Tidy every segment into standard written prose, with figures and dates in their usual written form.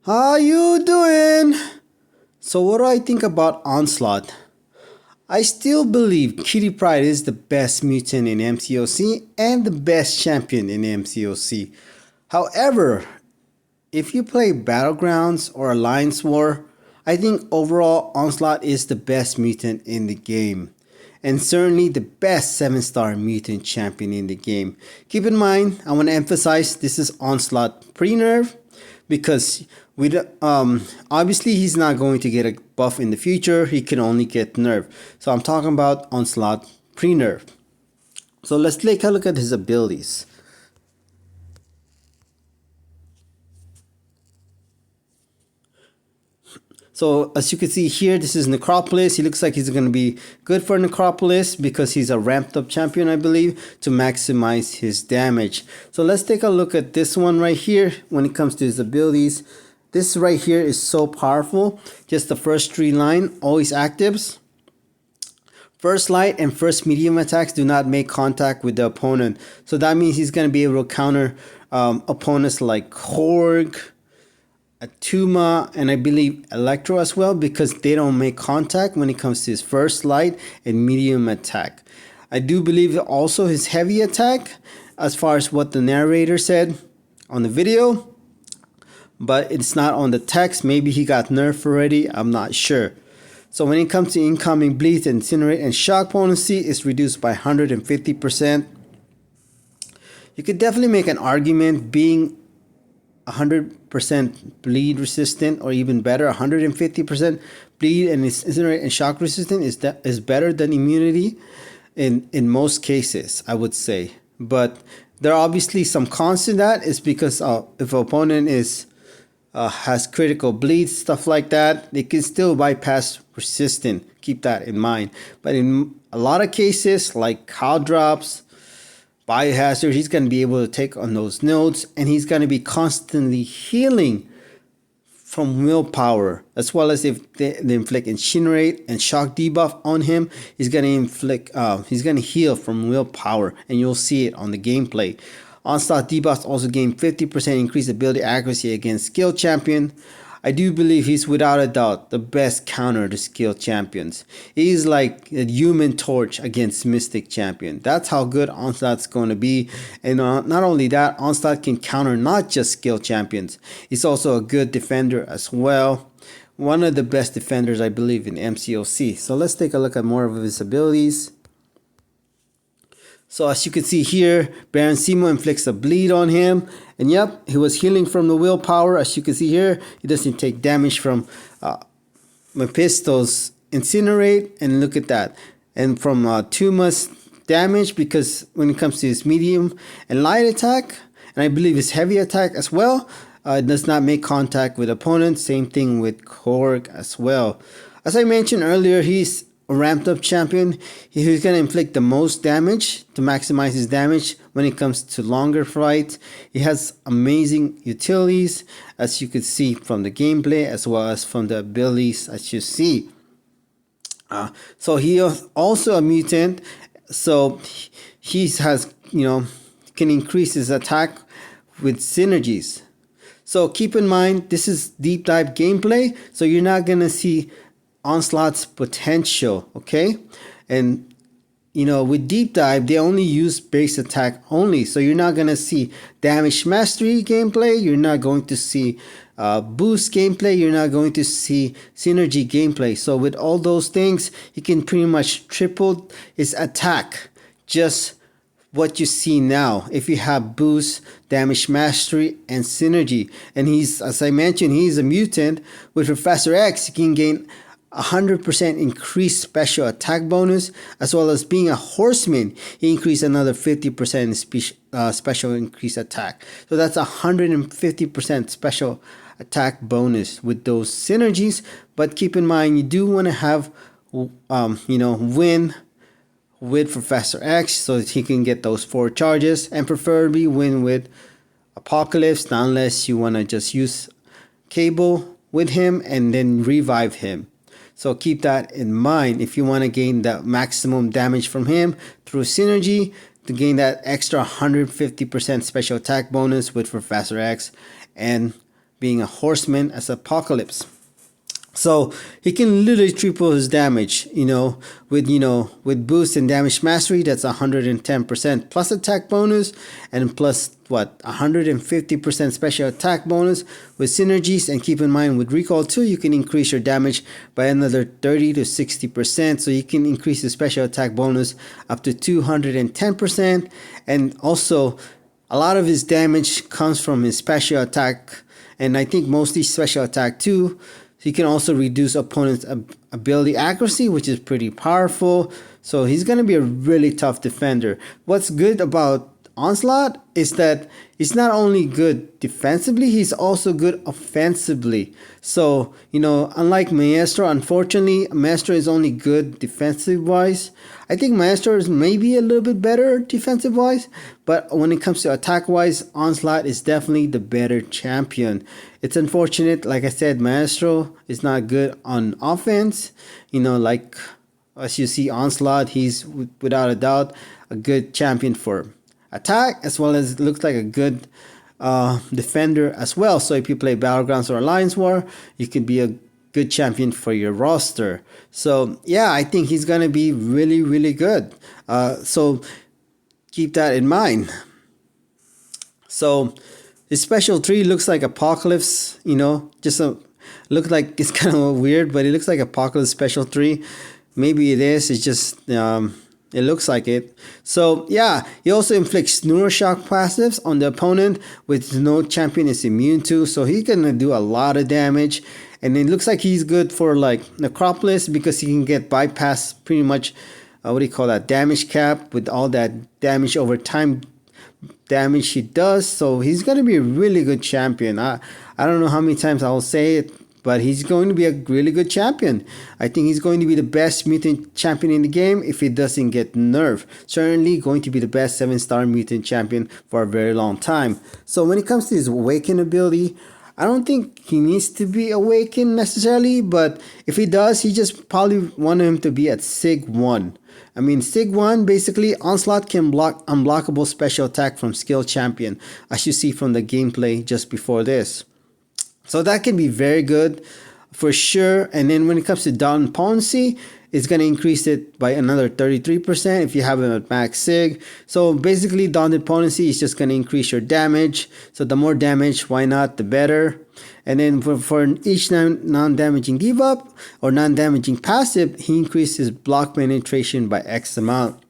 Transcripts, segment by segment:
How you doing? So what do I think about Onslaught? I still believe Kitty Pryde is the best mutant in MCOC and the best champion in MCOC. However, if you play Battlegrounds or Alliance War, I think overall Onslaught is the best mutant in the game. And certainly the best 7-star mutant champion in the game. Keep in mind, I want to emphasize this is Onslaught pre-nerf because obviously he's not going to get a buff in the future. He can only get nerf. So I'm talking about Onslaught pre-nerf. So let's take a look at his abilities. So as you can see here, this is Necropolis. He looks like he's going to be good for Necropolis because he's a ramped up champion, I believe, to maximize his damage. So let's take a look at this one right here when it comes to his abilities. This right here is so powerful. Just the first 3 line, always actives. First light and first medium attacks do not make contact with the opponent. So that means he's going to be able to counter opponents like Korg, Atuma, and I believe Electro as well because they don't make contact when it comes to his first light and medium attack. I do believe also his heavy attack as far as what the narrator said on the video, but it's not on the text. Maybe he got nerfed already, I'm not sure. So when it comes to incoming bleeds, incinerate, and shock potency, it's reduced by 150%. You could definitely make an argument being 100% bleed resistant, or even better, 150% bleed and incinerate and shock resistant is better than immunity in most cases, I would say. But there are obviously some cons to that. It's because if an opponent has critical bleeds, stuff like that, they can still bypass resistant. Keep that in mind. But in a lot of cases, like cow drops, Biohazard, he's going to be able to take on those nodes, and he's going to be constantly healing from willpower, as well as if they inflict incinerate and shock debuff on him, he's going to heal from willpower, and you'll see it on the gameplay. Onslaught debuffs also gain 50% increased ability accuracy against skill champion. I do believe he's without a doubt the best counter to skill champions. He's like a human torch against mystic champion. That's how good Onslaught's going to be. And not only that, Onslaught can counter not just skill champions. He's also a good defender as well. One of the best defenders, I believe, in MCOC. So let's take a look at more of his abilities. So as you can see here, Baron Zemo inflicts a bleed on him. And yep, he was healing from the willpower. As you can see here, he doesn't take damage from Mephisto's incinerate. And look at that. And from Tuma's damage, because when it comes to his medium and light attack, and I believe his heavy attack as well, it does not make contact with opponents. Same thing with Korg as well. As I mentioned earlier, he's a ramped up champion. He's going to inflict the most damage to maximize his damage when it comes to longer fights. He has amazing utilities, as you could see from the gameplay as well as from the abilities as you see. So he is also a mutant, so he has, can increase his attack with synergies. So keep in mind, this is deep dive gameplay, so you're not going to see Onslaught's potential, okay? And with deep dive, they only use base attack only, so you're not gonna see damage mastery gameplay, you're not going to see boost gameplay, you're not going to see synergy gameplay. So with all those things, he can pretty much triple his attack, just what you see now if you have boost, damage mastery, and synergy. And he's, as I mentioned, he's a mutant. With Professor X, he can gain 100% increased special attack bonus, as well as being a horseman, he increased another 50% special increased attack. So that's 150% special attack bonus with those synergies. But keep in mind, you do want to have, win with Professor X so that he can get those 4 charges, and preferably win with Apocalypse, not unless you want to just use Cable with him and then revive him. So keep that in mind if you want to gain the maximum damage from him through synergy, to gain that extra 150% special attack bonus with Professor X, and being a horseman as Apocalypse. So he can literally triple his damage, with boost and damage mastery. That's 110% plus attack bonus, and plus 150% special attack bonus with synergies. And keep in mind, with recall too, you can increase your damage by another 30 to 60%. So you can increase the special attack bonus up to 210%. And also, a lot of his damage comes from his special attack, and I think mostly special attack too. He can also reduce opponents' ability accuracy, which is pretty powerful. So he's going to be a really tough defender. What's good about Onslaught is that he's not only good defensively, he's also good offensively. So, unlike Maestro, unfortunately, Maestro is only good defensive-wise. I think Maestro is maybe a little bit better defensive-wise, but when it comes to attack-wise, Onslaught is definitely the better champion. It's unfortunate, like I said, Maestro is not good on offense. Like as you see, Onslaught, he's without a doubt a good champion for attack, as well as looks like a good defender as well. So if you play Battlegrounds or Alliance War, you could be a good champion for your roster. So yeah, I think he's gonna be really, really good. So keep that in mind. So his special tree looks like Apocalypse, looks like it's kind of weird, but it looks like Apocalypse special tree. Maybe it is. It's just it looks like it. So yeah, he also inflicts Neuroshock passives on the opponent, which no champion is immune to. So he's gonna do a lot of damage, and it looks like he's good for like Necropolis because he can get bypass pretty much. Damage cap with all that damage over time damage he does. So he's gonna be a really good champion. I don't know how many times I'll say it, but he's going to be a really good champion. I think he's going to be the best mutant champion in the game if he doesn't get nerfed. Certainly going to be the best 7-star mutant champion for a very long time. So when it comes to his awaken ability, I don't think he needs to be awakened necessarily, but if he does, he just probably want him to be at Sig 1. I mean, Sig 1, basically, Onslaught can block unblockable special attack from skill champion, as you see from the gameplay just before this. So that can be very good for sure. And then when it comes to down potency, it's going to increase it by another 33% if you have him at max sig. So basically, daunted potency is just going to increase your damage. So the more damage, why not, the better. And then for each non-damaging debuff or non-damaging passive, he increases block penetration by X amount.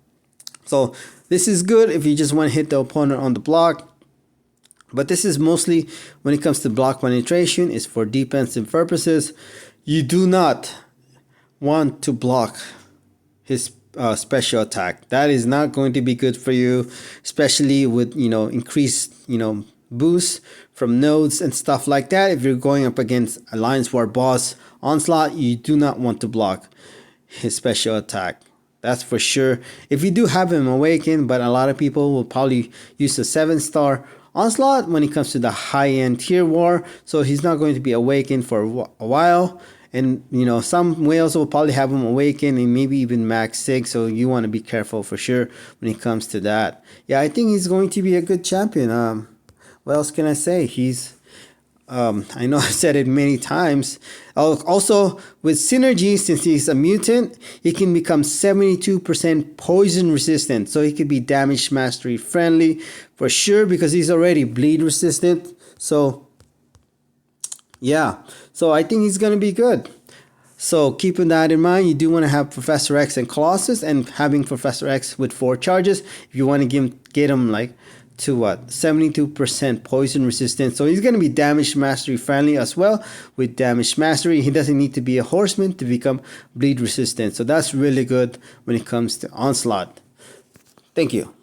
So this is good if you just want to hit the opponent on the block. But this is mostly, when it comes to block penetration, is for defensive purposes. You do not want to block his special attack. That is not going to be good for you, especially with increased boost from nodes and stuff like that. If you're going up against Alliance War boss Onslaught, you do not want to block his special attack. That's for sure. If you do have him awakened, but a lot of people will probably use a 7-star Onslaught when it comes to the high-end tier war, so he's not going to be awakened for a while. And some whales will probably have him awakened and maybe even max 6, so you want to be careful for sure when it comes to that. Yeah, I think he's going to be a good champion. What else can I say? I know I've said it many times. Also, with synergy, since he's a mutant, he can become 72% poison resistant. So he could be damage mastery friendly for sure because he's already bleed resistant. So yeah, so I think he's going to be good. So keeping that in mind, you do want to have Professor X and Colossus, and having Professor X with 4 charges. If you want to get him like to 72% poison resistance. So he's going to be damage mastery friendly as well. With damage mastery, he doesn't need to be a horseman to become bleed resistant. So that's really good when it comes to Onslaught. Thank you.